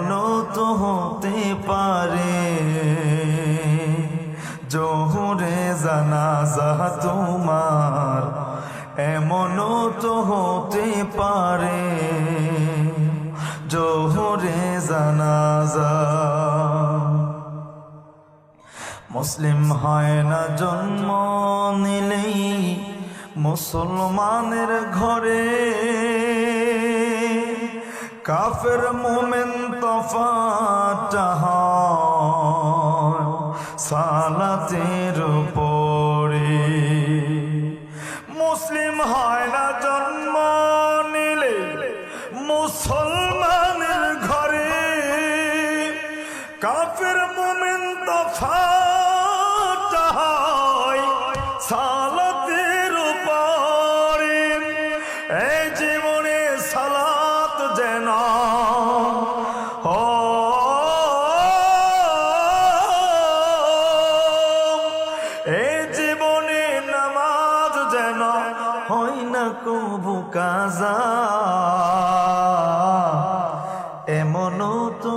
এমনও তো হতে পারে জোহরে জানাজা তোমার, এমনও তো হতে পারে জোহরে জানাজা। মুসলিম হয় না জন্ম নিলেই মুসলমানের ঘরে, কাফের মুমিন তফাৎ হয় সালাতের উপরে। মুসলিম হয় না জন্ম নিলে মুসলমানের ঘরে, কাফের মুমিন তফাৎ হয় সালাতের উপরে। এই জীবনে সালাত যেন এই জীবনে নামাজ যেন হয় না কবু কাজা, এমনও তো